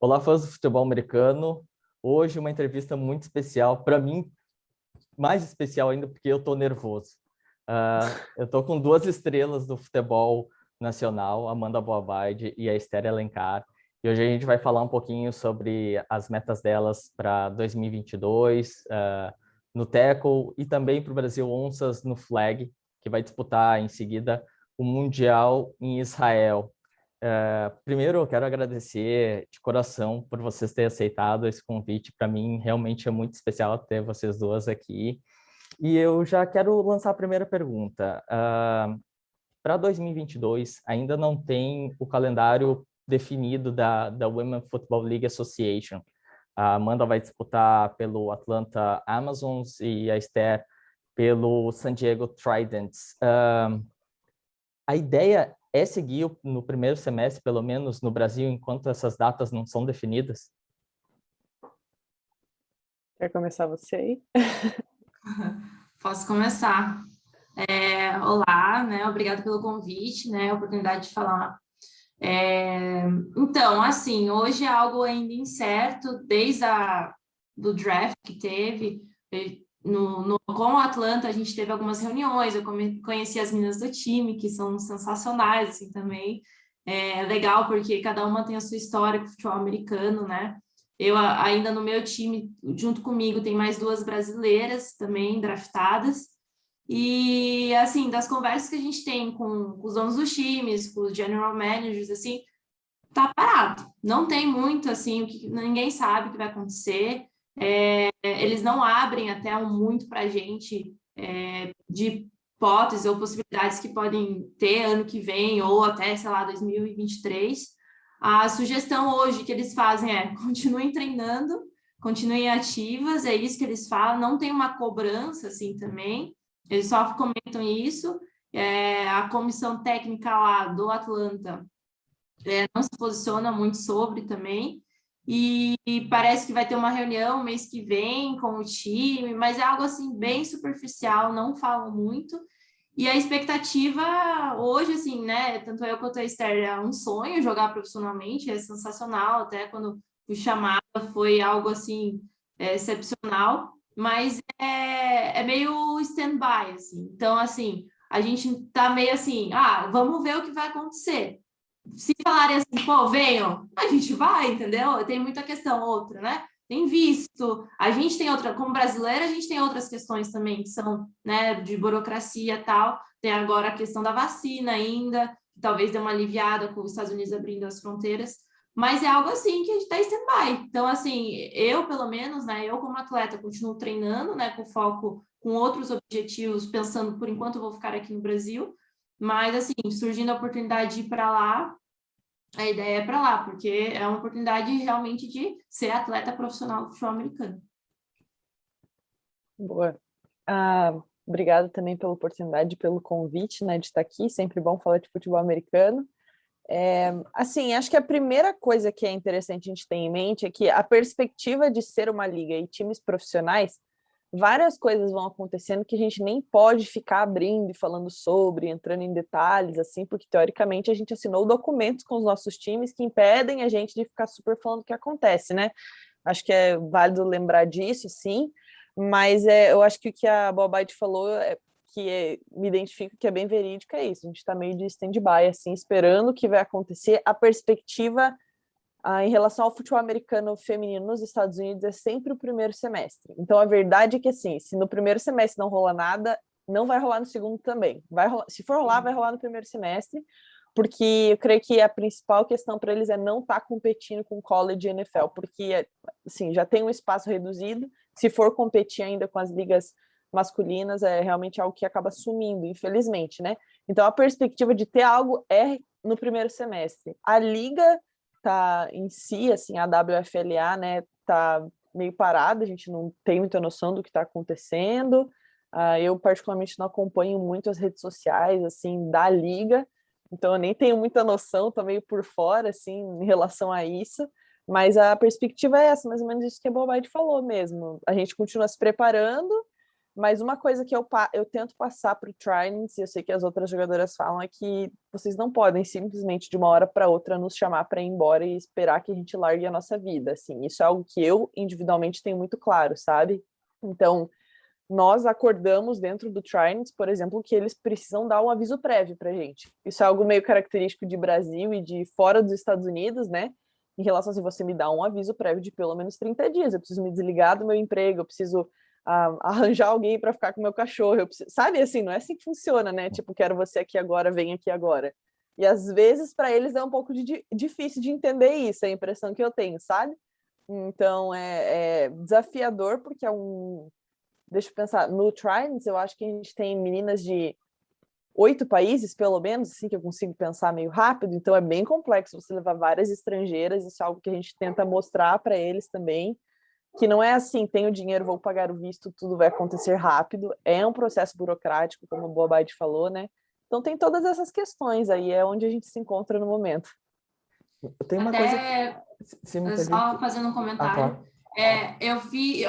Olá, fãs do futebol americano. Hoje uma entrevista muito especial, para mim, mais especial ainda porque eu estou nervoso. Eu estou com duas estrelas do futebol nacional, Amanda Boabide e a Esther Alencar. E hoje a gente vai falar um pouquinho sobre as metas delas para 2022, no tackle e também para o Brasil Onças no flag, que vai disputar em seguida o Mundial em Israel. Primeiro, eu quero agradecer de coração por vocês terem aceitado esse convite. Para mim, realmente é muito especial ter vocês duas aqui. E eu já quero lançar a primeira pergunta. Para 2022, ainda não tem o calendário definido da Women Football League Association. A Amanda vai disputar pelo Atlanta Amazons e a Esther pelo San Diego Tridents. A ideia é seguir no primeiro semestre, pelo menos no Brasil, enquanto essas datas não são definidas? Quer começar você aí? Posso começar. Olá, né? Obrigada pelo convite, né? A oportunidade de falar. Então, assim, hoje é algo ainda incerto, desde do draft que teve, com o Atlanta, a gente teve algumas reuniões, eu conheci as meninas do time, que são sensacionais, assim, também. É legal, porque cada uma tem a sua história com o futebol americano, né? Eu ainda no meu time, junto comigo, tem mais duas brasileiras também draftadas. E, assim, das conversas que a gente tem com os donos dos times, com os general managers, assim, tá parado. Não tem muito, assim, ninguém sabe o que vai acontecer. Eles não abrem até muito para a gente de hipóteses ou possibilidades que podem ter ano que vem ou até, sei lá, 2023. A sugestão hoje que eles fazem é continuem treinando, continuem ativas, é isso que eles falam, não tem uma cobrança assim também, eles só comentam isso. A comissão técnica lá do Atlanta não se posiciona muito sobre também, e parece que vai ter uma reunião mês que vem com o time, mas é algo assim bem superficial, não falam muito. E a expectativa hoje, assim, né, tanto eu quanto a Esther, é um sonho jogar profissionalmente, é sensacional, até quando fui chamada foi algo, assim, excepcional, mas é meio stand-by, assim. Então, assim, a gente tá meio assim, vamos ver o que vai acontecer. Se falarem assim, pô, venham, a gente vai, entendeu? Tem muita questão, outra, né? Tem visto, a gente tem outra, como brasileira, a gente tem outras questões também, que são, né, de burocracia e tal, tem agora a questão da vacina ainda, que talvez dê uma aliviada com os Estados Unidos abrindo as fronteiras, mas é algo assim que a gente está em stand-by. Então, assim, eu, pelo menos, né, eu como atleta, continuo treinando, né, com foco, com outros objetivos, pensando, por enquanto, eu vou ficar aqui no Brasil, mas, assim, surgindo a oportunidade de ir para lá, a ideia é para lá, porque é uma oportunidade realmente de ser atleta profissional do futebol americano. Boa. Obrigada também pela oportunidade, pelo convite, né, de estar aqui. Sempre bom falar de futebol americano. Assim, acho que a primeira coisa que é interessante a gente ter em mente é que a perspectiva de ser uma liga e times profissionais, várias coisas vão acontecendo que a gente nem pode ficar abrindo e falando sobre, entrando em detalhes, assim, porque teoricamente a gente assinou documentos com os nossos times que impedem a gente de ficar super falando o que acontece, né? Acho que é válido lembrar disso, sim, mas eu acho que o que a Boabide falou me identifico que é bem verídico, é isso, a gente está meio de stand-by, assim, esperando o que vai acontecer. A perspectiva em relação ao futebol americano feminino nos Estados Unidos é sempre o primeiro semestre. Então, a verdade é que, assim, se no primeiro semestre não rola nada, não vai rolar no segundo também. Vai rolar, se for rolar, vai rolar no primeiro semestre, porque eu creio que a principal questão para eles é não estar competindo com college e NFL, porque, assim, já tem um espaço reduzido, se for competir ainda com as ligas masculinas, é realmente algo que acaba sumindo, infelizmente, né? Então, a perspectiva de ter algo é no primeiro semestre. A liga tá em si, assim, a WFLA, né, tá meio parada, a gente não tem muita noção do que está acontecendo. Eu particularmente não acompanho muito as redes sociais, assim, da liga, então eu nem tenho muita noção, tô meio por fora, assim, em relação a isso, mas a perspectiva é essa, mais ou menos isso que a Boabide falou mesmo. A gente continua se preparando, Mas uma coisa que eu tento passar para o Tridents, e eu sei que as outras jogadoras falam, é que vocês não podem simplesmente de uma hora para outra nos chamar para ir embora e esperar que a gente largue a nossa vida. Assim, isso é algo que eu individualmente tenho muito claro, sabe? Então, nós acordamos dentro do Tridents, por exemplo, que eles precisam dar um aviso prévio para a gente. Isso é algo meio característico de Brasil e de fora dos Estados Unidos, né? Em relação a se você me dá um aviso prévio de pelo menos 30 dias. Eu preciso me desligar do meu emprego, eu preciso arranjar alguém para ficar com o meu cachorro. Eu preciso... Sabe, assim, não é assim que funciona, né? Tipo, quero você aqui agora, vem aqui agora. E às vezes, para eles, é um pouco difícil de entender isso, é a impressão que eu tenho, sabe? Então, é desafiador, porque é um... Deixa eu pensar, no Tridents, eu acho que a gente tem meninas de 8 países, pelo menos, assim, que eu consigo pensar meio rápido, então é bem complexo você levar várias estrangeiras, isso é algo que a gente tenta mostrar para eles também, que não é assim, tenho dinheiro, vou pagar o visto, tudo vai acontecer rápido, é um processo burocrático, como o Bobaide falou, né? Então tem todas essas questões aí, é onde a gente se encontra no momento. Eu tenho uma Até, coisa... Se me só permite... fazendo um comentário, claro. eu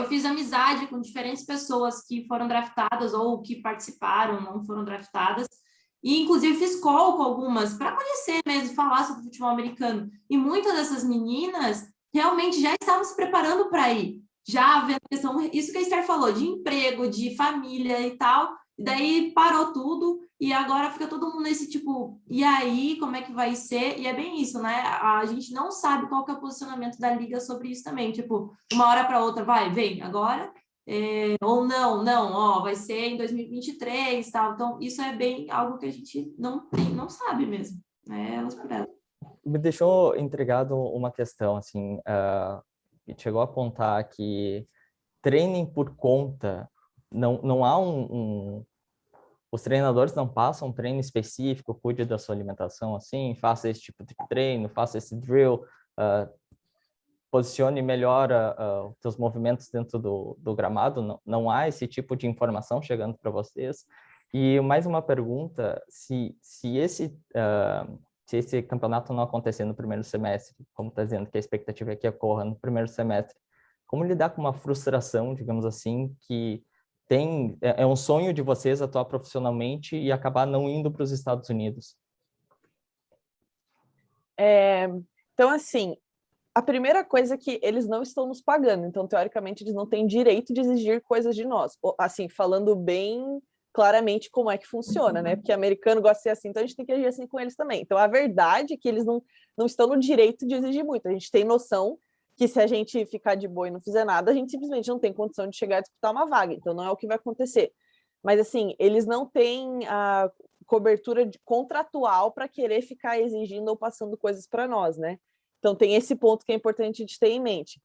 fiz amizade com diferentes pessoas que foram draftadas ou que participaram, não foram draftadas, e inclusive fiz call com algumas para conhecer mesmo, falar sobre o futebol americano. E muitas dessas meninas realmente já estavam se preparando para ir, já havendo questão, isso que a Esther falou, de emprego, de família e tal, e daí parou tudo, e agora fica todo mundo nesse tipo, e aí, como é que vai ser? E é bem isso, né? A gente não sabe qual que é o posicionamento da liga sobre isso também, tipo, uma hora para outra, vem, agora, ou não, ó, vai ser em 2023, tal. Então, isso é bem algo que a gente não sabe mesmo, né? Elas por elas. Me deixou intrigado uma questão, assim, que chegou a apontar que treinem por conta, não há os treinadores não passam um treino específico, cuide da sua alimentação, assim, faça esse tipo de treino, faça esse drill, posicione melhor os seus movimentos dentro do gramado, não há esse tipo de informação chegando para vocês. E mais uma pergunta, se esse campeonato não acontecer no primeiro semestre, como está dizendo que a expectativa é que ocorra no primeiro semestre, como lidar com uma frustração, digamos assim, que é um sonho de vocês atuar profissionalmente e acabar não indo para os Estados Unidos? Então, assim, a primeira coisa é que eles não estão nos pagando, então, teoricamente, eles não têm direito de exigir coisas de nós. Assim, falando bem claramente como é que funciona, né? Porque americano gosta de ser assim, então a gente tem que agir assim com eles também. Então, a verdade é que eles não estão no direito de exigir muito. A gente tem noção que se a gente ficar de boa e não fizer nada, a gente simplesmente não tem condição de chegar a disputar uma vaga. Então, não é o que vai acontecer. Mas, assim, eles não têm a cobertura contratual para querer ficar exigindo ou passando coisas para nós, né? Então, tem esse ponto que é importante a gente ter em mente.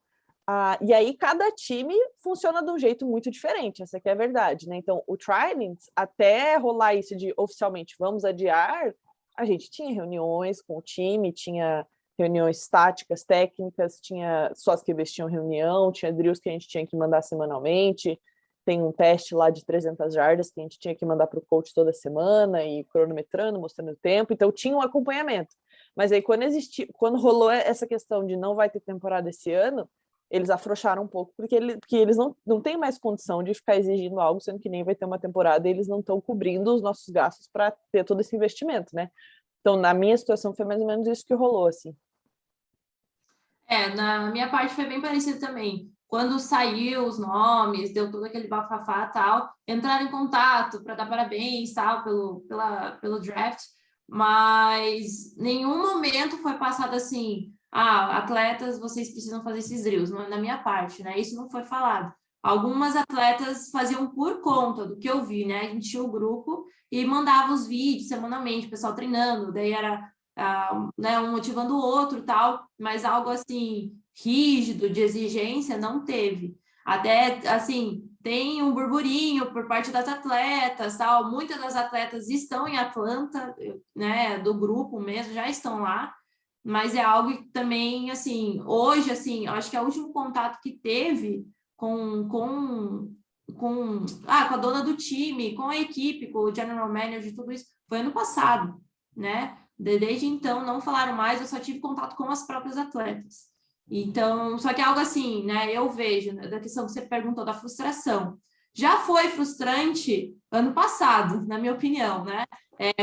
E aí, cada time funciona de um jeito muito diferente, essa aqui é a verdade, né? Então, o Tridents, até rolar isso de oficialmente vamos adiar, a gente tinha reuniões com o time, tinha reuniões táticas, técnicas, tinha sós que tinham reunião, tinha drills que a gente tinha que mandar semanalmente, tem um teste lá de 300 jardas que a gente tinha que mandar para o coach toda semana, e cronometrando, mostrando o tempo, então tinha um acompanhamento. Mas aí, quando rolou essa questão de não vai ter temporada esse ano, eles afrouxaram um pouco, porque eles não têm mais condição de ficar exigindo algo, sendo que nem vai ter uma temporada e eles não estão cobrindo os nossos gastos para ter todo esse investimento, né? Então, na minha situação, foi mais ou menos isso que rolou, assim. Na minha parte foi bem parecido também. Quando saiu os nomes, deu todo aquele bafafá e tal, entraram em contato para dar parabéns tal, pelo draft, mas nenhum momento foi passado assim, atletas, vocês precisam fazer esses drills, na minha parte, né? Isso não foi falado. Algumas atletas faziam por conta do que eu vi, né? A gente tinha o grupo e mandava os vídeos semanalmente, o pessoal treinando, daí era né, um motivando o outro, tal, mas algo assim rígido de exigência não teve. Até assim, tem um burburinho por parte das atletas, tal. Muitas das atletas estão em Atlanta, né, do grupo mesmo, já estão lá, mas é algo que também, assim, hoje, assim, acho que é o último contato que teve com a dona do time, com a equipe, com o general manager, tudo isso, foi ano passado, né? Desde então, não falaram mais, eu só tive contato com as próprias atletas. Então, só que é algo assim, né? Eu vejo, né, da questão que você perguntou da frustração. Já foi frustrante ano passado, na minha opinião, né?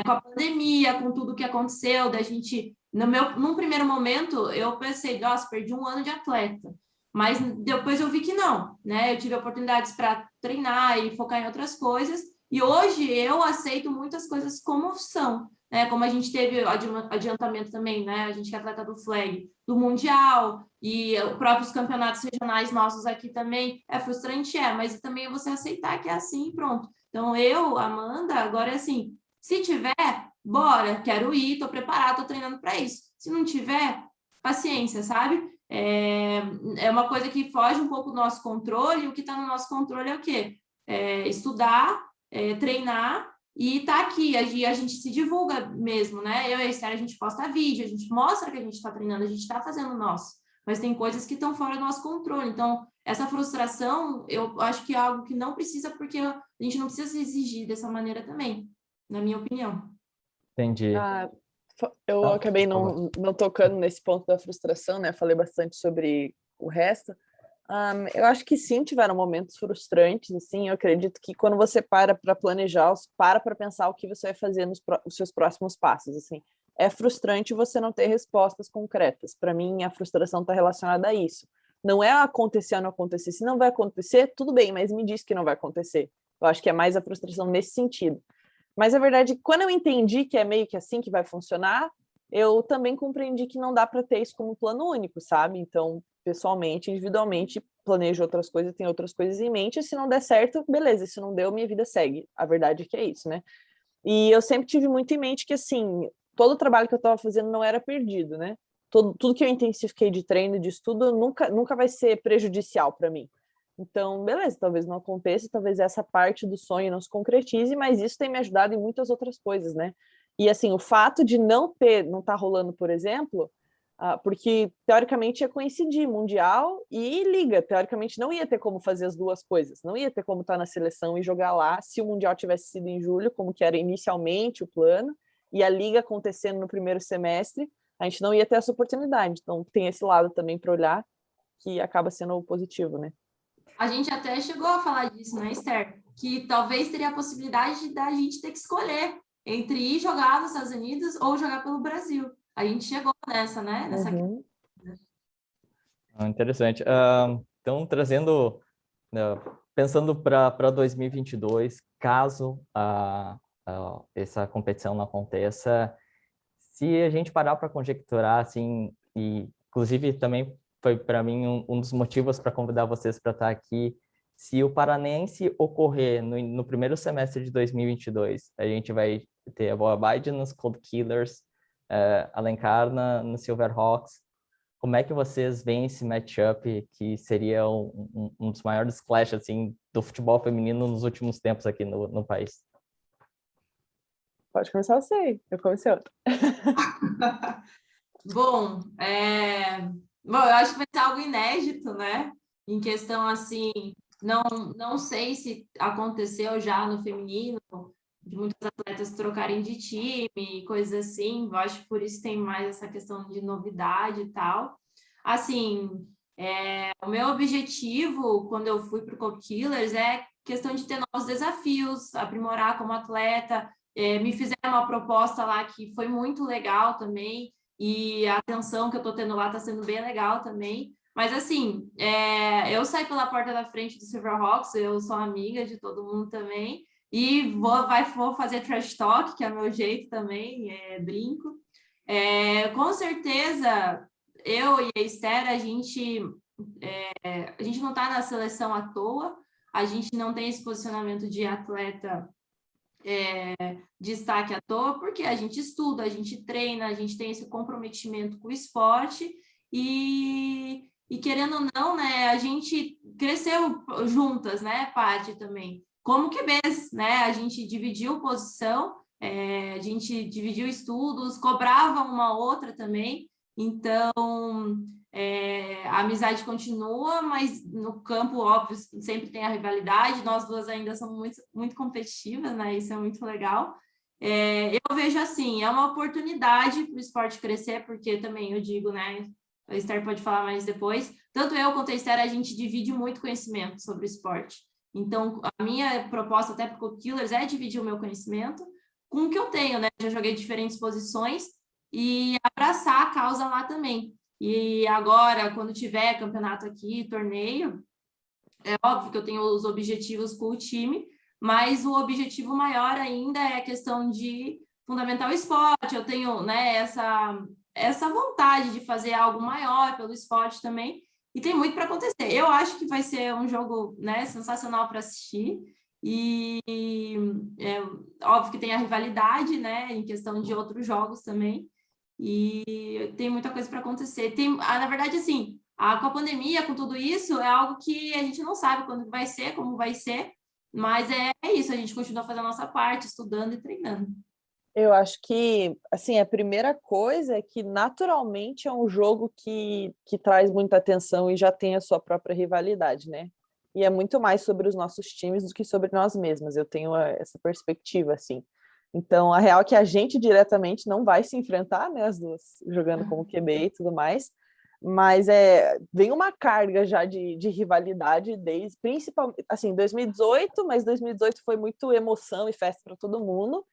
Com a pandemia, com tudo que aconteceu, da gente... Num primeiro momento, eu pensei, nossa, perdi um ano de atleta. Mas depois eu vi que não, né? Eu tive oportunidades para treinar e focar em outras coisas. E hoje eu aceito muitas coisas como são, né? Como a gente teve adiantamento também, né? A gente que é atleta do flag, do Mundial, e os próprios campeonatos regionais nossos aqui também. É frustrante, mas também é você aceitar que é assim e pronto. Então, eu, Amanda, agora é assim, se tiver, bora, quero ir, tô preparada, tô treinando para isso. Se não tiver, paciência, sabe? É uma coisa que foge um pouco do nosso controle, e o que está no nosso controle é o quê? Estudar, treinar e tá aqui, a gente se divulga mesmo, né? Eu e a Esther, a gente posta vídeo, a gente mostra que a gente está treinando, a gente está fazendo o nosso, mas tem coisas que estão fora do nosso controle. Então, essa frustração, eu acho que é algo que não precisa, porque a gente não precisa se exigir dessa maneira também, na minha opinião. Entendi. Eu acabei não tocando nesse ponto da frustração, né? Falei bastante sobre o resto. Eu acho que sim, tiveram momentos frustrantes, assim, eu acredito que quando você para planejar, para pensar o que você vai fazer nos seus próximos passos, assim, é frustrante você não ter respostas concretas. Para mim, a frustração está relacionada a isso. Não é acontecer ou não acontecer. Se não vai acontecer, tudo bem, mas me diz que não vai acontecer. Eu acho que é mais a frustração nesse sentido. Mas a verdade é que quando eu entendi que é meio que assim que vai funcionar, eu também compreendi que não dá para ter isso como plano único, sabe? Então, pessoalmente, individualmente, planejo outras coisas, tenho outras coisas em mente, e se não der certo, beleza, se não deu, minha vida segue. A verdade é que é isso, né? E eu sempre tive muito em mente que, assim, todo o trabalho que eu estava fazendo não era perdido, né? Tudo que eu intensifiquei de treino, de estudo, nunca vai ser prejudicial para mim. Então, beleza, talvez não aconteça, talvez essa parte do sonho não se concretize, mas isso tem me ajudado em muitas outras coisas, né? E, assim, o fato de não tá rolando, por exemplo, porque, teoricamente, ia coincidir Mundial e Liga. Teoricamente, não ia ter como fazer as duas coisas. Não ia ter como estar na seleção e jogar lá se o Mundial tivesse sido em julho, como que era inicialmente o plano, e a Liga acontecendo no primeiro semestre, a gente não ia ter essa oportunidade. Então, tem esse lado também para olhar, que acaba sendo positivo, né? A gente até chegou a falar disso, né, Esther? Que talvez teria a possibilidade da gente ter que escolher entre ir jogar nos Estados Unidos ou jogar pelo Brasil. A gente chegou nessa, né? Interessante. Então, pensando para 2022, caso essa competição não aconteça, se a gente parar para conjecturar, assim, e inclusive também foi para mim um dos motivos para convidar vocês para estar aqui, se o Paranense ocorrer no primeiro semestre de 2022, a gente vai ter a Boa Bide nos Cold Killers, Alencar no Silverhawks. Como é que vocês veem esse matchup, que seria um dos maiores clash assim, do futebol feminino nos últimos tempos aqui no país? Pode começar você, eu comecei outra. Bom, eu acho que vai ser algo inédito, né? Em questão, assim, não sei se aconteceu já no feminino, de muitos atletas trocarem de time, coisas assim. Eu acho que por isso tem mais essa questão de novidade e tal. Assim, o meu objetivo, quando eu fui para o Cold Killers, é questão de ter novos desafios, aprimorar como atleta. Me fizeram uma proposta lá que foi muito legal também, e a atenção que eu estou tendo lá está sendo bem legal também. Mas, assim, eu saí pela porta da frente do Silverhawks, eu sou amiga de todo mundo também, e vou fazer trash talk, que é meu jeito também, brinco. Com certeza, eu e a Esther, a gente não está na seleção à toa, a gente não tem esse posicionamento de atleta destaque à toa, porque a gente estuda, a gente treina, a gente tem esse comprometimento com o esporte e querendo ou não, né, a gente cresceu juntas, né, Paty, também, como QBs, né, a gente dividiu posição, a gente dividiu estudos, cobrava uma outra também, então a amizade continua, mas no campo, óbvio, sempre tem a rivalidade, nós duas ainda somos muito, muito competitivas, né? Isso é muito legal. Eu vejo assim, é uma oportunidade para o esporte crescer, porque também eu digo, né? A Esther pode falar mais depois. Tanto eu quanto a Esther, a gente divide muito conhecimento sobre o esporte. Então, a minha proposta até para o Code Killers é dividir o meu conhecimento com o que eu tenho, né? Já joguei diferentes posições e abraçar a causa lá também. E agora, quando tiver campeonato aqui, torneio, é óbvio que eu tenho os objetivos com o time, mas o objetivo maior ainda é a questão de fundamentar o esporte. Eu tenho, né, essa vontade de fazer algo maior pelo esporte também, e tem muito para acontecer. Eu acho que vai ser um jogo, né, sensacional para assistir, e é óbvio que tem a rivalidade, né, em questão de outros jogos também, e tem muita coisa para acontecer. Na verdade, assim, com a pandemia, com tudo isso, é algo que a gente não sabe quando vai ser, como vai ser, mas é isso, a gente continua fazendo a nossa parte, estudando e treinando. Eu acho que, assim, a primeira coisa é que naturalmente é um jogo que traz muita atenção e já tem a sua própria rivalidade, né? E é muito mais sobre os nossos times do que sobre nós mesmas. Eu tenho essa perspectiva, assim. Então, a real é que a gente diretamente não vai se enfrentar, né, as duas, jogando como QB e tudo mais, mas vem uma carga já de rivalidade desde, principalmente, assim, 2018, mas 2018 foi muito emoção e festa para todo mundo,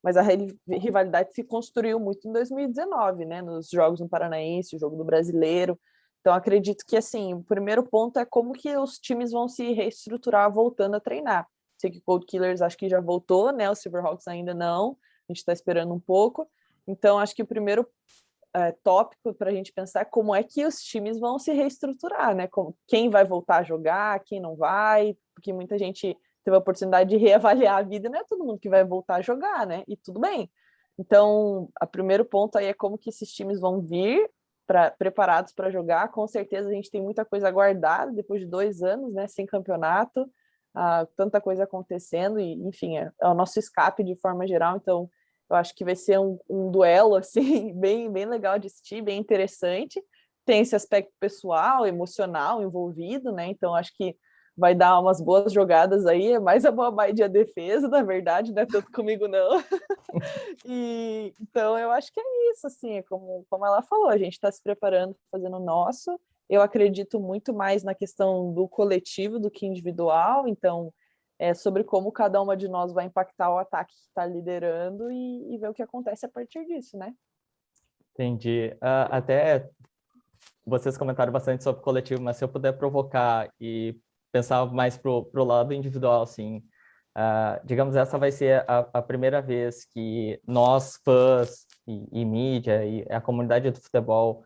mas a rivalidade se construiu muito em 2019, né, nos jogos no Paranaense, o jogo do Brasileiro. Então, acredito que, assim, o primeiro ponto é como que os times vão se reestruturar voltando a treinar. Sei que o Code Killers acho que já voltou, né, o Silverhawks ainda não, a gente está esperando um pouco. Então, acho que o primeiro tópico para a gente pensar é como é que os times vão se reestruturar, né? Quem vai voltar a jogar, quem não vai, porque muita gente teve a oportunidade de reavaliar a vida, não é todo mundo que vai voltar a jogar, né? E tudo bem. Então, o primeiro ponto aí é como que esses times vão vir preparados para jogar. Com certeza a gente tem muita coisa guardada depois de 2 anos, né? Sem campeonato, tanta coisa acontecendo, e enfim, é o nosso escape de forma geral. Então, eu acho que vai ser um duelo assim, bem legal de assistir, bem interessante. Tem esse aspecto pessoal, emocional envolvido, né? Então, acho que vai dar umas boas jogadas aí. É mais a Boa Bay a defesa, na verdade, não é tanto comigo, não. Então, eu acho que é isso, assim, como ela falou, a gente está se preparando, fazendo o nosso. Eu acredito muito mais na questão do coletivo do que individual, então é sobre como cada uma de nós vai impactar o ataque que está liderando e ver o que acontece a partir disso, né? Entendi. Até vocês comentaram bastante sobre o coletivo, mas se eu puder provocar e pensar mais pro lado individual, assim, digamos, essa vai ser a primeira vez que nós, fãs e mídia e a comunidade do futebol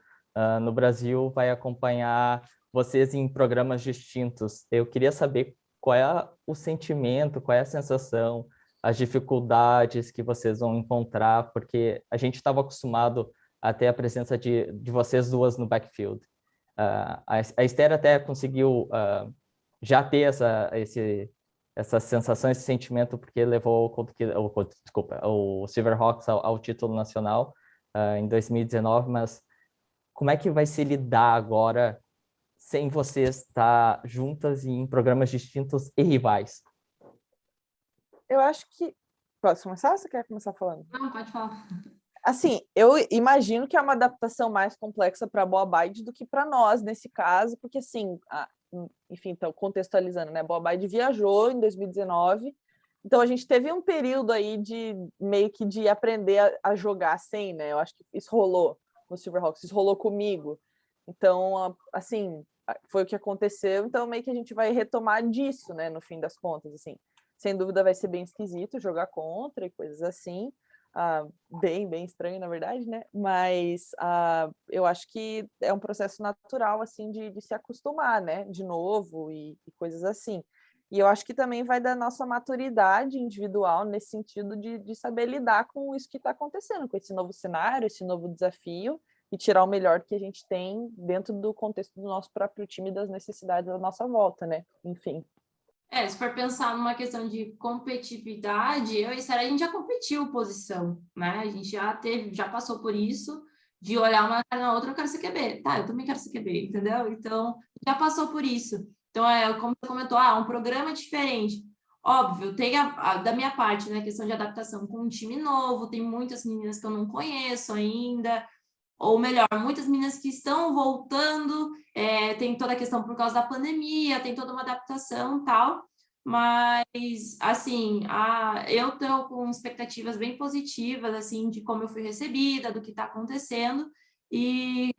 no Brasil vai acompanhar vocês em programas distintos. Eu queria saber qual é o sentimento, qual é a sensação, as dificuldades que vocês vão encontrar, porque a gente estava acostumado a ter a presença de vocês duas no backfield. A Esther até conseguiu já ter essa sensação, esse sentimento, porque levou o Silverhawks ao título nacional em 2019, mas como é que vai se lidar agora sem vocês estar juntas em programas distintos e rivais? Eu acho que... Posso começar ou você quer começar falando? Não, pode falar. Assim, eu imagino que é uma adaptação mais complexa para a Boa Bay do que para nós, nesse caso, porque, assim, enfim, então, contextualizando, né? A Boa Bay viajou em 2019, então a gente teve um período aí de meio que de aprender a jogar sem, né? Eu acho que isso rolou no Silverhawks, isso rolou comigo. Então, assim, foi o que aconteceu, então meio que a gente vai retomar disso, né? No fim das contas, assim. Sem dúvida vai ser bem esquisito jogar contra e coisas assim. Bem estranho, na verdade, né? Mas eu acho que é um processo natural, assim, de se acostumar, né? De novo e coisas assim. E eu acho que também vai da nossa maturidade individual nesse sentido de saber lidar com isso que está acontecendo, com esse novo cenário, esse novo desafio, e tirar o melhor que a gente tem dentro do contexto do nosso próprio time e das necessidades da nossa volta, né? Enfim. Se for pensar numa questão de competitividade, eu e a Sarah, a gente já competiu posição, né? A gente já passou por isso, de olhar uma cara na outra, eu quero ser QB. Tá, eu também quero ser QB, entendeu? Então, já passou por isso. Então, como você comentou, um programa diferente. Óbvio, tem da minha parte, né, questão de adaptação com um time novo, tem muitas meninas que eu não conheço ainda, ou melhor, muitas meninas que estão voltando, tem toda a questão por causa da pandemia, tem toda uma adaptação e tal, mas, assim, eu estou com expectativas bem positivas, assim, de como eu fui recebida, do que está acontecendo, e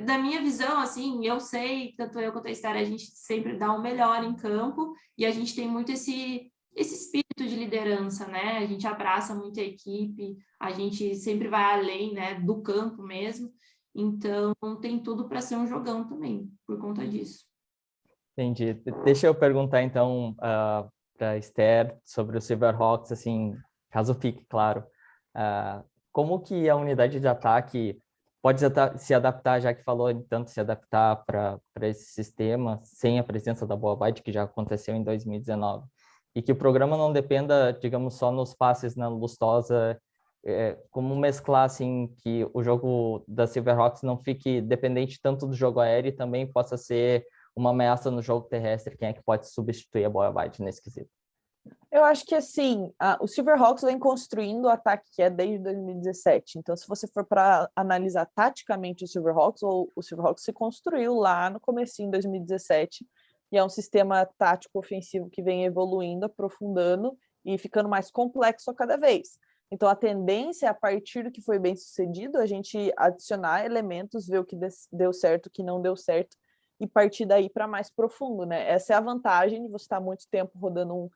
da minha visão, assim, eu sei, tanto eu quanto a Esther, a gente sempre dá o melhor em campo, e a gente tem muito esse espírito de liderança, né? A gente abraça muito a equipe, a gente sempre vai além, né, do campo mesmo, então tem tudo para ser um jogão também, por conta disso. Entendi. Deixa eu perguntar, então, para a Esther sobre o Silverhawks, assim, caso fique claro, como que a unidade de ataque pode se adaptar, já que falou em tanto se adaptar para esse sistema, sem a presença da Boa Byte, que já aconteceu em 2019, e que o programa não dependa, digamos, só nos passes na Lustosa, como mesclar, assim, que o jogo da Silverhawks não fique dependente tanto do jogo aéreo e também possa ser uma ameaça no jogo terrestre, quem é que pode substituir a Boa Byte nesse quesito? Eu acho que, assim, o Silverhawks vem construindo o ataque que é desde 2017. Então, se você for para analisar taticamente o Silverhawks se construiu lá no comecinho de 2017, e é um sistema tático ofensivo que vem evoluindo, aprofundando e ficando mais complexo a cada vez. Então, a tendência é, a partir do que foi bem sucedido, a gente adicionar elementos, ver o que deu certo, o que não deu certo, e partir daí para mais profundo, né? Essa é a vantagem de você estar muito tempo rodando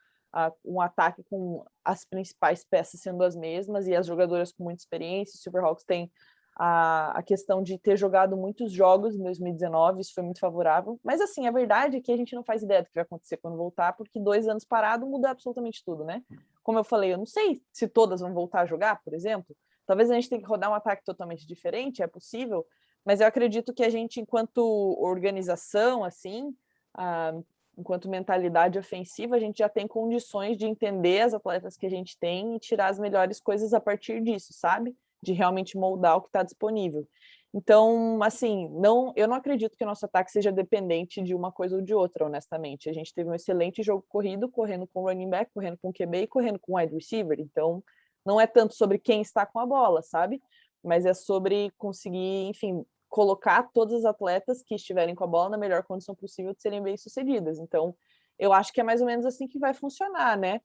um ataque com as principais peças sendo as mesmas e as jogadoras com muita experiência. O Silverhawks tem a questão de ter jogado muitos jogos em 2019, isso foi muito favorável. Mas, assim, a verdade é que a gente não faz ideia do que vai acontecer quando voltar, porque 2 anos parado muda absolutamente tudo, né? Como eu falei, eu não sei se todas vão voltar a jogar, por exemplo. Talvez a gente tenha que rodar um ataque totalmente diferente, é possível, mas eu acredito que a gente, enquanto organização, assim, enquanto mentalidade ofensiva, a gente já tem condições de entender as atletas que a gente tem e tirar as melhores coisas a partir disso, sabe? De realmente moldar o que está disponível. Então, assim, eu não acredito que o nosso ataque seja dependente de uma coisa ou de outra, honestamente. A gente teve um excelente jogo corrido, correndo com running back, correndo com QB e correndo com wide receiver. Então, não é tanto sobre quem está com a bola, sabe? Mas é sobre conseguir, enfim, colocar todas as atletas que estiverem com a bola na melhor condição possível de serem bem-sucedidas. Então, eu acho que é mais ou menos assim que vai funcionar, né?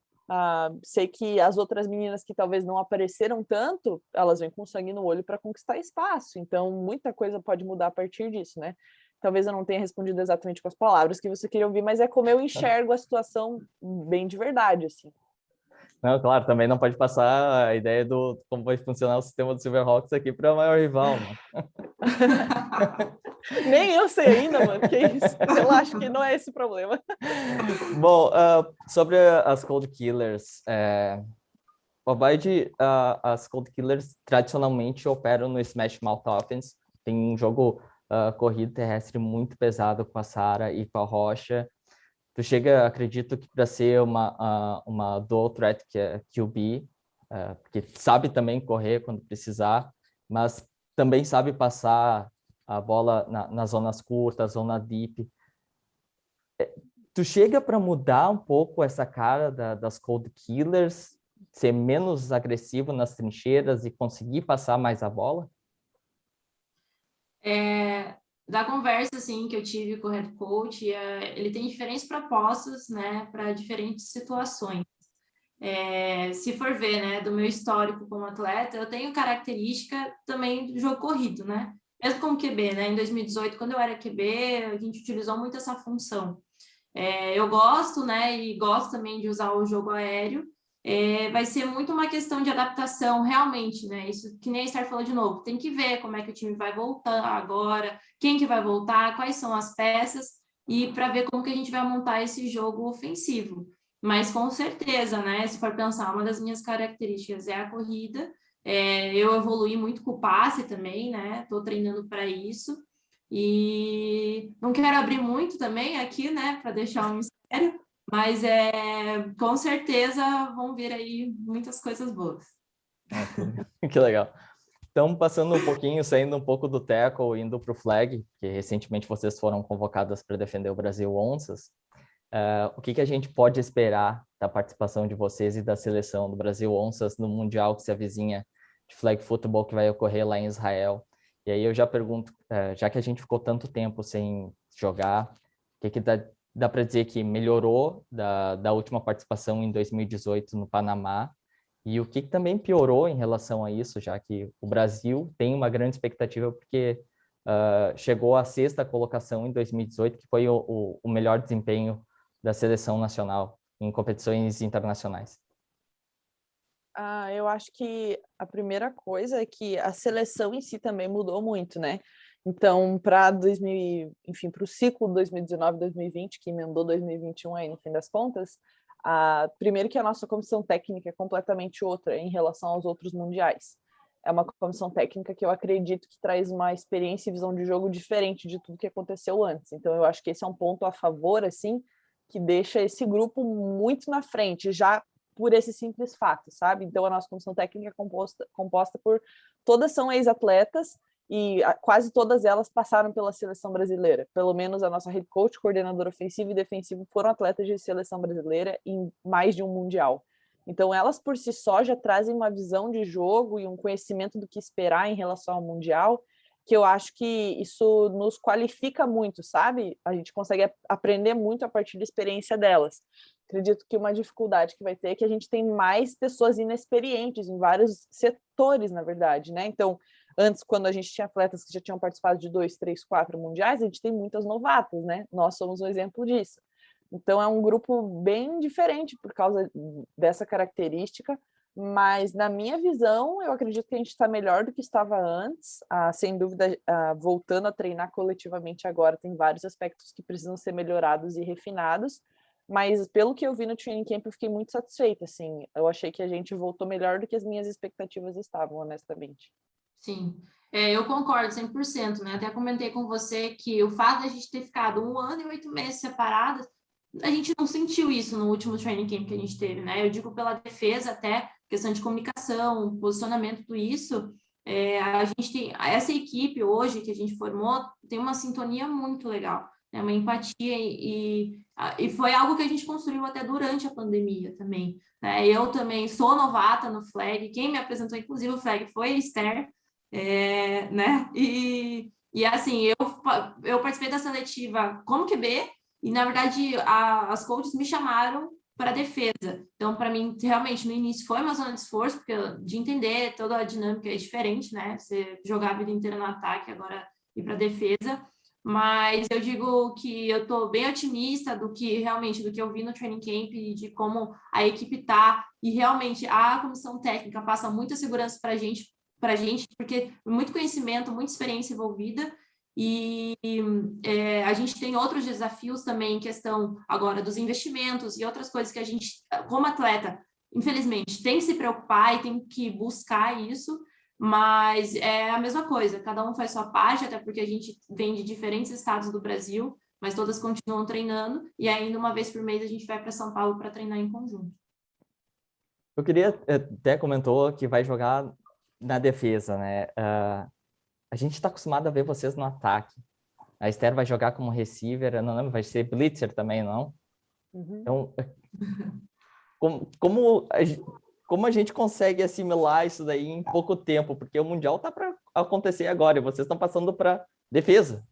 Sei que as outras meninas que talvez não apareceram tanto, elas vêm com sangue no olho para conquistar espaço. Então, muita coisa pode mudar a partir disso, né? Talvez eu não tenha respondido exatamente com as palavras que você queria ouvir, mas é como eu enxergo a situação bem de verdade, assim. Não, claro, também não pode passar a ideia do como vai funcionar o sistema do Silverhawks aqui para o maior rival, né? Nem eu sei ainda, mano, que isso. Relaxa que não é esse o problema. Bom, sobre as Cold Killers, as Cold Killers tradicionalmente operam no Smash Mouth Offense, tem um jogo corrido terrestre muito pesado com a Sarah e com a Rocha. Tu chega, acredito que para ser uma dual threat que é QB, porque sabe também correr quando precisar, mas também sabe passar a bola nas zonas curtas, zona deep. Tu chega para mudar um pouco essa cara das Cold Killers, ser menos agressivo nas trincheiras e conseguir passar mais a bola? Da conversa assim que eu tive com o head coach, ele tem diferentes propostas, né, para diferentes situações. Se for ver, né, do meu histórico como atleta, eu tenho característica também do jogo corrido, né? Mesmo como QB, né? Em 2018, quando eu era QB, a gente utilizou muito essa função. Eu gosto, né, e gosto também de usar o jogo aéreo. Vai ser muito uma questão de adaptação, realmente, né? Isso que nem a Esther falou de novo, tem que ver como é que o time vai voltar agora, quem que vai voltar, quais são as peças, e para ver como que a gente vai montar esse jogo ofensivo. Mas com certeza, né? Se for pensar, uma das minhas características é a corrida. Eu evoluí muito com o passe também, né? Estou treinando para isso. E não quero abrir muito também aqui, né, para deixar um mistério, mas com certeza vão vir aí muitas coisas boas. Que legal. Então, passando um pouquinho, saindo um pouco do tackle, indo para o flag, que recentemente vocês foram convocadas para defender o Brasil Onças, o que a gente pode esperar da participação de vocês e da seleção do Brasil Onças no Mundial que se avizinha de flag football que vai ocorrer lá em Israel? E aí eu já pergunto, já que a gente ficou tanto tempo sem jogar, o que dá para dizer que melhorou da última participação em 2018 no Panamá, e o que também piorou em relação a isso, já que o Brasil tem uma grande expectativa porque chegou à 6ª colocação em 2018, que foi o melhor desempenho da seleção nacional em competições internacionais. Eu acho que a primeira coisa é que a seleção em si também mudou muito, né? Então, para o ciclo 2019-2020, que emendou 2021 aí no fim das contas, primeiro que a nossa comissão técnica é completamente outra em relação aos outros mundiais. É uma comissão técnica que eu acredito que traz uma experiência e visão de jogo diferente de tudo que aconteceu antes. Então, eu acho que esse é um ponto a favor, assim, que deixa esse grupo muito na frente, já por esse simples fato, sabe? Então, a nossa comissão técnica é composta por... Todas são ex-atletas e quase todas elas passaram pela seleção brasileira. Pelo menos a nossa head coach, coordenador ofensivo e defensivo foram atletas de seleção brasileira em mais de um mundial. Então, elas por si só já trazem uma visão de jogo e um conhecimento do que esperar em relação ao mundial, que eu acho que isso nos qualifica muito, sabe? A gente consegue aprender muito a partir da experiência delas. Acredito que uma dificuldade que vai ter é que a gente tem mais pessoas inexperientes em vários setores, na verdade, né? Então, antes, quando a gente tinha atletas que já tinham participado de 2, 3, 4 mundiais, a gente tem muitas novatas, né? Nós somos um exemplo disso. Então, é um grupo bem diferente por causa dessa característica, mas, na minha visão, eu acredito que a gente está melhor do que estava antes. Sem dúvida, voltando a treinar coletivamente agora, tem vários aspectos que precisam ser melhorados e refinados, mas, pelo que eu vi no training camp, eu fiquei muito satisfeita, assim. Eu achei que a gente voltou melhor do que as minhas expectativas estavam, honestamente. Sim, eu concordo 100%, né? Até comentei com você que o fato de a gente ter ficado 1 ano e 8 meses separadas, a gente não sentiu isso no último training camp que a gente teve, né? Eu digo pela defesa até, questão de comunicação, posicionamento, tudo isso, a gente tem, essa equipe hoje que a gente formou tem uma sintonia muito legal, né? Uma empatia e foi algo que a gente construiu até durante a pandemia também, né? Eu também sou novata no flag, quem me apresentou, inclusive, o flag foi a Esther, né? E assim, eu participei da seletiva como QB, e, na verdade, as coaches me chamaram para a defesa. Então, para mim, realmente, no início foi uma zona de esforço, porque de entender toda a dinâmica é diferente, né? Você jogar a vida inteira no ataque, agora ir para a defesa. Mas eu digo que eu estou bem otimista do que eu vi no training camp, de como a equipe está, e realmente a comissão técnica passa muita segurança para a gente, porque muito conhecimento, muita experiência envolvida. E a gente tem outros desafios também em questão agora dos investimentos e outras coisas que a gente, como atleta, infelizmente, tem que se preocupar e tem que buscar isso, mas é a mesma coisa, cada um faz sua parte, até porque a gente vem de diferentes estados do Brasil, mas todas continuam treinando, e ainda uma vez por mês a gente vai para São Paulo para treinar em conjunto. Eu queria, até comentou que vai jogar na defesa, né? A gente está acostumado a ver vocês no ataque. A Esther vai jogar como receiver, eu não lembro, vai ser blitzer também, não? Uhum. Então, como a gente consegue assimilar isso daí em pouco tempo? Porque o Mundial está para acontecer agora e vocês estão passando para defesa.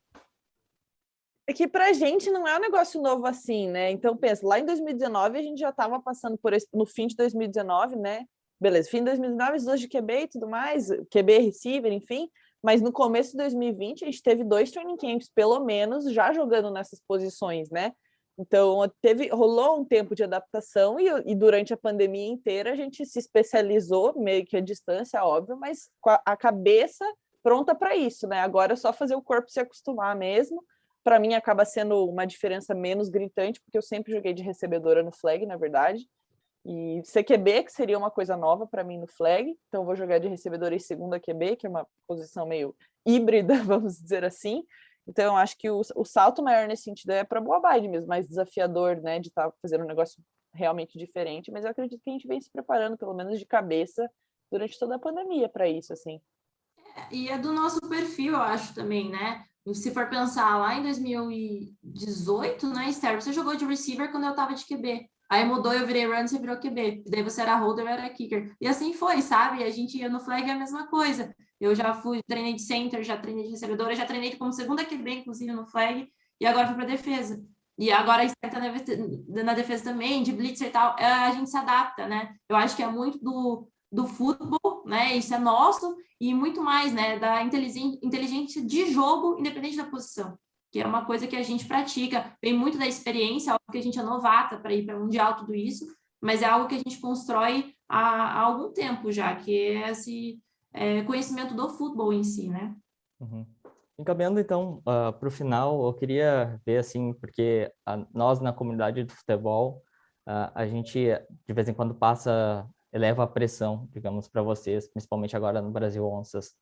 É que pra gente não é um negócio novo assim, né? Então, pensa, lá em 2019 a gente já estava passando por no fim de 2019, né? Beleza, fim de 2019, os dois de QB e tudo mais, QB, receiver, enfim. Mas no começo de 2020 a gente teve 2 training camps, pelo menos, já jogando nessas posições, né? Então, rolou um tempo de adaptação e durante a pandemia inteira a gente se especializou, meio que à distância, óbvio, mas com a cabeça pronta para isso, né? Agora é só fazer o corpo se acostumar mesmo. Para mim, acaba sendo uma diferença menos gritante, porque eu sempre joguei de recebedora no flag, na verdade. E CQB, que seria uma coisa nova para mim no flag. Então, eu vou jogar de recebedora e segunda QB, que é uma posição meio híbrida, vamos dizer assim. Então, eu acho que o salto maior nesse sentido é para Boa Bide mesmo, mais desafiador, né, de estar fazendo um negócio realmente diferente. Mas eu acredito que a gente vem se preparando, pelo menos de cabeça, durante toda a pandemia para isso, assim. E é do nosso perfil, eu acho, também, né? Se for pensar lá em 2018, né, Esther, você jogou de receiver quando eu tava de QB. Aí mudou, eu virei run, você virou QB. Daí você era holder, eu era kicker. E assim foi, sabe? A gente ia no flag, é a mesma coisa. Eu já treinei de center, já treinei de recebedora, já treinei como segunda QB, inclusive, no flag. E agora fui pra defesa. E agora está na defesa também, de blitzer e tal, a gente se adapta, né? Eu acho que é muito do futebol, né? Isso é nosso, e muito mais, né? Da inteligência de jogo, independente da posição, que é uma coisa que a gente pratica. Vem muito da experiência, óbvio que a gente é novata para ir para o Mundial, tudo isso, mas é algo que a gente constrói há algum tempo já, que é esse conhecimento do futebol em si, né? Uhum. Encaminhando, então, para o final, eu queria ver, assim, porque nós, na comunidade do futebol, a gente, de vez em quando, eleva a pressão, digamos, para vocês, principalmente agora no Brasil Onças.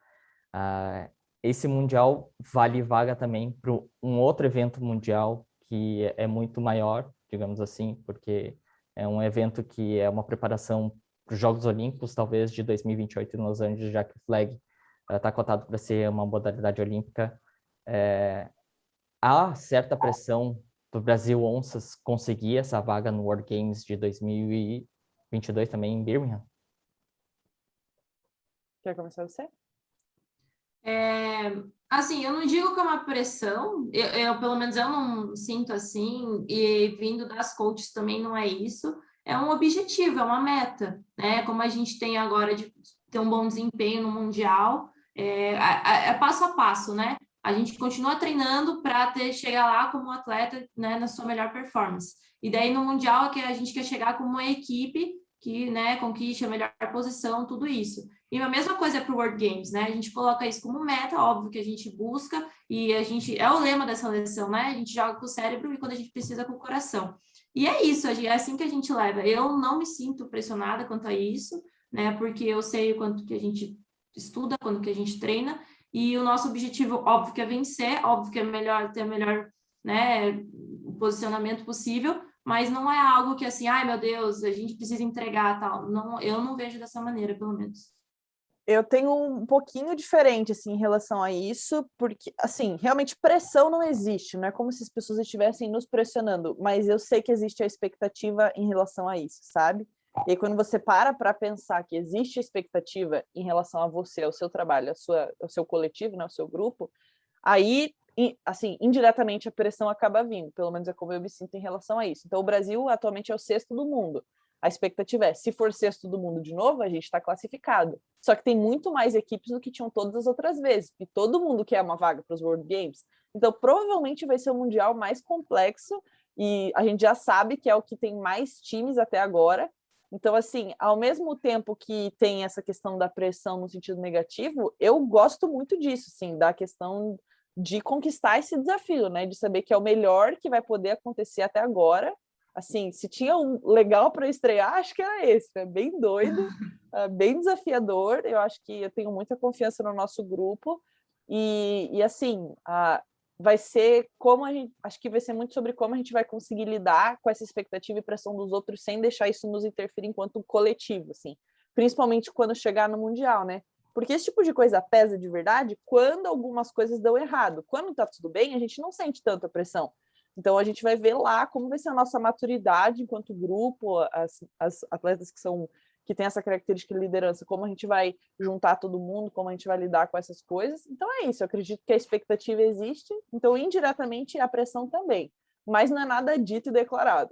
Esse Mundial vale vaga também para um outro evento mundial que é muito maior, digamos assim, porque é um evento que é uma preparação para os Jogos Olímpicos, talvez, de 2028 em Los Angeles, já que o flag está cotado para ser uma modalidade olímpica. Há certa pressão do Brasil Onças conseguir essa vaga no World Games de 2022 também em Birmingham? Quer começar você? Assim, eu não digo que é uma pressão, pelo menos eu não sinto assim, e vindo das coaches também não é isso, é um objetivo, é uma meta, né? Como a gente tem agora de ter um bom desempenho no Mundial, é passo a passo, né? A gente continua treinando para chegar lá como atleta, né, na sua melhor performance. E daí no Mundial é que a gente quer chegar como uma equipe que, né, conquiste a melhor posição, tudo isso. E a mesma coisa é para o World Games, né? A gente coloca isso como meta, óbvio que a gente busca, e a gente é o lema dessa seleção, né? A gente joga com o cérebro e quando a gente precisa com o coração. E é isso, é assim que a gente leva. Eu não me sinto pressionada quanto a isso, né? Porque eu sei o quanto que a gente estuda, quanto que a gente treina, e o nosso objetivo, óbvio, que é vencer, óbvio que é melhor ter o melhor, né, posicionamento possível, mas não é algo que assim, ai meu Deus, a gente precisa entregar tal. Não, eu não vejo dessa maneira, pelo menos. Eu tenho um pouquinho diferente, assim, em relação a isso, porque, assim, realmente pressão não existe, não é como se as pessoas estivessem nos pressionando, mas eu sei que existe a expectativa em relação a isso, sabe? E aí, quando você para pensar que existe a expectativa em relação a você, ao seu trabalho, ao seu coletivo, né, ao seu grupo, aí, assim, indiretamente a pressão acaba vindo, pelo menos é como eu me sinto em relação a isso. Então, o Brasil atualmente é o sexto do mundo. A expectativa é, se for sexto do mundo de novo, a gente está classificado. Só que tem muito mais equipes do que tinham todas as outras vezes. E todo mundo quer uma vaga para os World Games. Então, provavelmente vai ser o Mundial mais complexo. E a gente já sabe que é o que tem mais times até agora. Então, assim, ao mesmo tempo que tem essa questão da pressão no sentido negativo, eu gosto muito disso, sim, da questão de conquistar esse desafio, né? De saber que é o melhor que vai poder acontecer até agora. Assim, se tinha um legal para estrear, acho que era esse, né? Bem doido, bem desafiador. Eu acho que eu tenho muita confiança no nosso grupo e assim, vai ser como a gente, acho que vai ser muito sobre como a gente vai conseguir lidar com essa expectativa e pressão dos outros sem deixar isso nos interferir enquanto coletivo, assim, principalmente quando chegar no Mundial, né? Porque esse tipo de coisa pesa de verdade quando algumas coisas dão errado. Quando tá tudo bem, a gente não sente tanta pressão. Então, a gente vai ver lá como vai ser a nossa maturidade enquanto grupo, as atletas que têm essa característica de liderança, como a gente vai juntar todo mundo, como a gente vai lidar com essas coisas. Então, é isso. Eu acredito que a expectativa existe, então, indiretamente, a pressão também. Mas não é nada dito e declarado.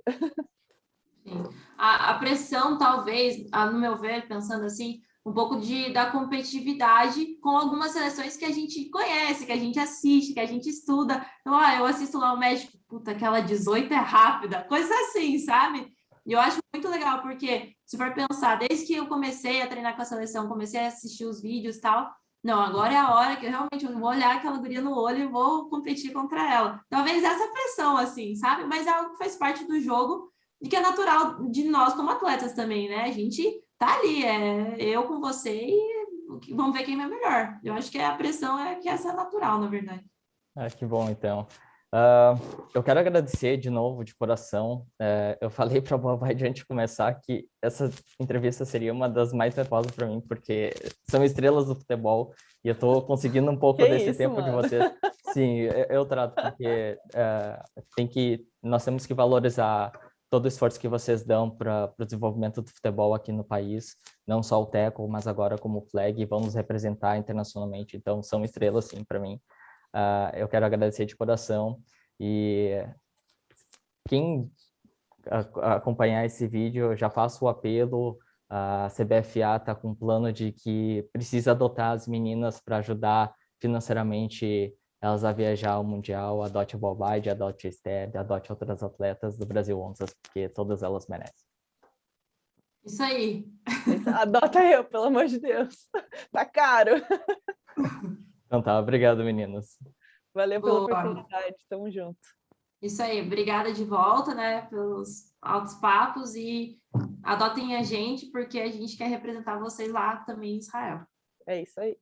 Sim. A pressão, talvez, no meu ver, pensando assim, um pouco da competitividade com algumas seleções que a gente conhece, que a gente assiste, que a gente estuda. Então, eu assisto lá o México, puta, aquela 18 é rápida, coisa assim, sabe? E eu acho muito legal, porque se for pensar, desde que eu comecei a treinar com a seleção, comecei a assistir os vídeos e tal, não, agora é a hora que eu realmente vou olhar aquela guria no olho e vou competir contra ela. Talvez essa pressão, assim, sabe? Mas é algo que faz parte do jogo e que é natural de nós como atletas também, né? A gente tá ali, eu com você e vamos ver quem é melhor. Eu acho que a pressão que essa é natural, na verdade. Que bom, então. Eu quero agradecer de novo, de coração. Eu falei para a Boa Vibe antes de começar que essa entrevista seria uma das mais nervosas para mim, porque são estrelas do futebol e eu estou conseguindo um pouco desse isso, tempo mano? de vocês. Sim, eu trato, porque nós temos que valorizar todo o esforço que vocês dão para o desenvolvimento do futebol aqui no país, não só o Teco, mas agora como o Flag, e vão nos representar internacionalmente. Então, são estrelas, sim, para mim. Eu quero agradecer de coração e quem acompanhar esse vídeo, eu já faço o apelo. A CBFA está com um plano de que precisa adotar as meninas para ajudar financeiramente elas a viajar ao Mundial. Adote a Bobide, adote a Esther, adote outras atletas do Brasil Onças, porque todas elas merecem. Isso aí. Adota eu, pelo amor de Deus. Tá caro. Então tá, obrigado, meninas. Valeu pela Boa. oportunidade. Tamo junto. Isso aí, obrigada de volta, né, pelos altos papos e adotem a gente, porque a gente quer representar vocês lá também em Israel. É isso aí.